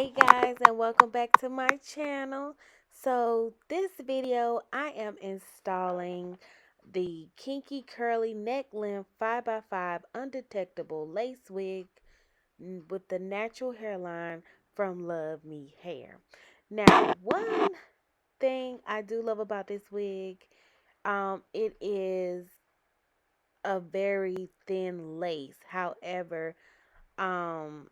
Hey guys, and welcome back to my channel. So this video I am installing the Kinky Curly neck length 5x5 undetectable lace wig with the natural hairline from Luvme Hair. Now, one thing I do love about this wig, it is a very thin lace. However, um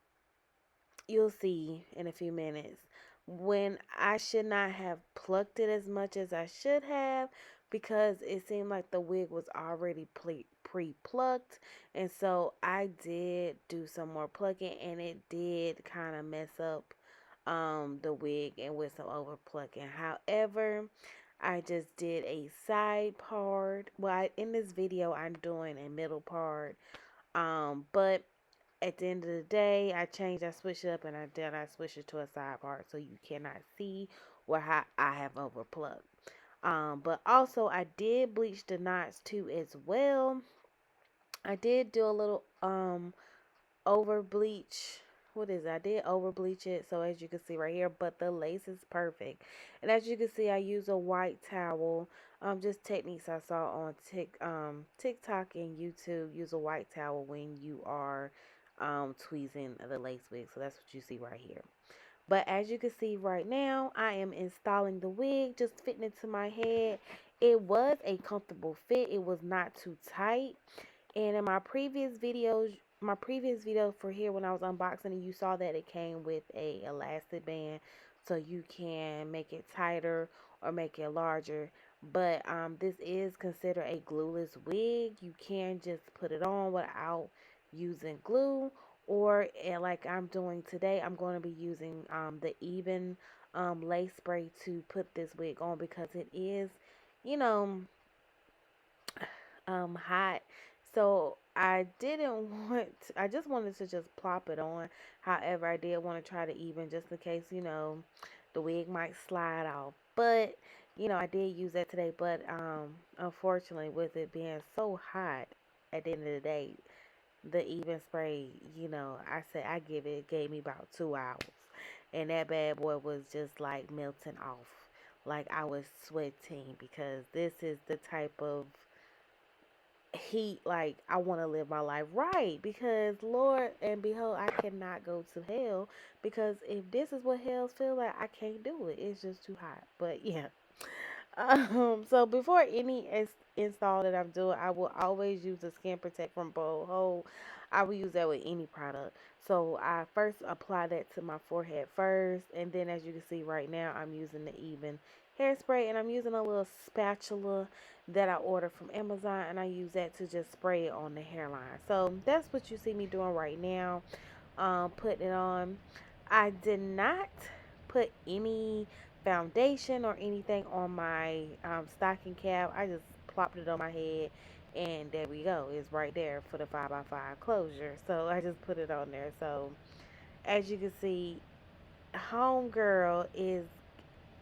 you'll see in a few minutes when I should not have plucked it as much as I should have, because it seemed like the wig was already pre-plucked, and so I did do some more plucking and it did kind of mess up the wig and with some over plucking. However, I just did a side part. Well, in this video I'm doing a middle part, but at the end of the day, I switched it up, and I switched it to a side part so you cannot see where I have overplucked. But also I did bleach the knots too as well. I did do a little over bleach. What is it? I did over bleach it, so as you can see right here, but the lace is perfect. And as you can see, I use a white towel. Just techniques I saw on TikTok and YouTube. Use a white towel when you are tweezing the lace wig. So that's what you see right here. But as you can see right now, I am installing the wig, just fitting it to my head. It was a comfortable fit. It was not too tight. And in my previous video for here when I was unboxing it, you saw that it came with a elastic band, so you can make it tighter or make it larger. But this is considered a glueless wig. You can just put it on without using glue, or like I'm doing today, I'm going to be using the even lace spray to put this wig on, because it is, you know, hot. So I didn't I just wanted to just plop it on. However, I did want to try to even, just in case, the wig might slide off. But I did use that today, but unfortunately, with it being so hot at the end of the day, the even spray, I said it gave me about 2 hours, and that bad boy was just like melting off. Like I was sweating, because this is the type of heat, like I want to live my life right, because Lord and behold, I cannot go to hell, because if this is what hell feels like, I can't do it. It's just too hot. But yeah. So before any install that I'm doing, I will always use the Skin Protect from Bold Hold. I will use that with any product. So I first apply that to my forehead first, and then as you can see right now, I'm using the Even hairspray, and I'm using a little spatula that I ordered from Amazon, and I use that to just spray it on the hairline. So that's what you see me doing right now. Putting it on. I did not put any foundation or anything on my stocking cap. I just plopped it on my head, and there we go. It's right there for the 5x5 closure. So I just put it on there. So as you can see, homegirl is,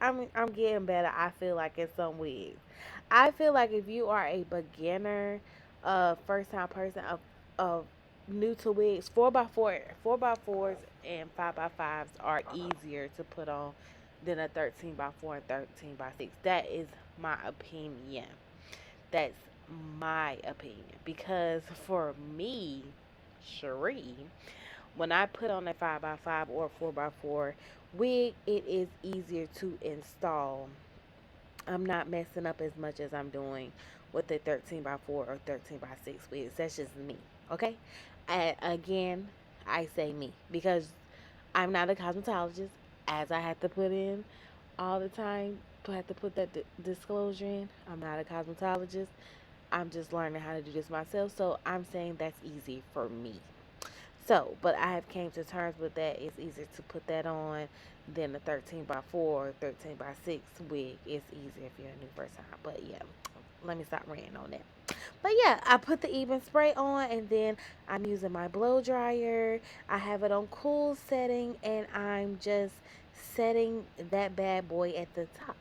I'm getting better. I feel like in some wigs. I feel like if you are a beginner, first time person of new to wigs, 4x4s and 5x5s are easier to put on than a 13x4 and 13x6. That is my opinion. That's my opinion, because for me, Cherie, when I put on a 5x5 or 4x4 wig, it is easier to install. I'm not messing up as much as I'm doing with the 13x4 or 13x6 wigs. That's just me, okay? And again, I say me, because I'm not a cosmetologist, as I have to put in all the time. I have to put that disclosure in. I'm not a cosmetologist. I'm just learning how to do this myself, so I'm saying that's easy for me. So, but I have came to terms with that. It's easier to put that on than the 13x4, 13x6 wig. It's easier if you're a new first time. But yeah, let me stop ranting on that. But yeah, I put the even spray on, and then I'm using my blow dryer. I have it on cool setting, and I'm just setting that bad boy at the top.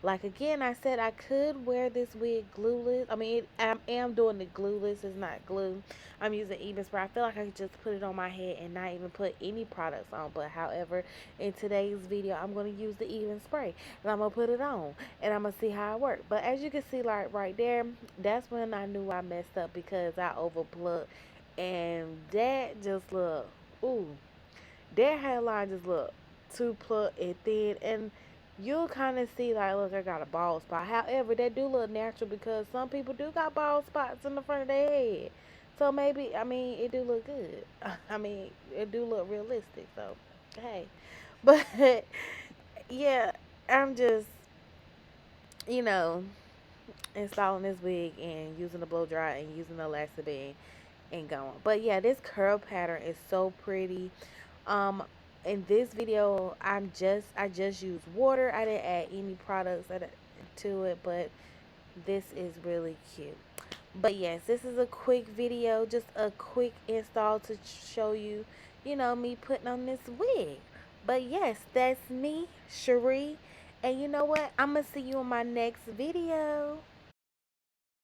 Like again, I said I could wear this wig glueless. I mean, I am doing the glueless. It's not glue. I'm using even spray. I feel like I could just put it on my head and not even put any products on. But however, in today's video, I'm gonna use the even spray and I'm gonna put it on and I'm gonna see how it works. But as you can see, like right there, that's when I knew I messed up because I overplucked and that just look. Ooh, their hairline just look too plucked and thin, and you'll kind of see like, look, I got a bald spot. However, that do look natural because some people do got bald spots in the front of their head. So maybe, I mean, it do look good. I mean, it do look realistic. So, hey, but yeah, I'm just, you know, installing this wig and using the blow dry and using the elastic band and going. But yeah, this curl pattern is so pretty. Um, in this video, I just used water. I didn't add any products to it, but this is really cute. But yes, this is a quick video, just a quick install to show you, me putting on this wig. But yes, that's me, Cherie. And you know what? I'm gonna see you in my next video.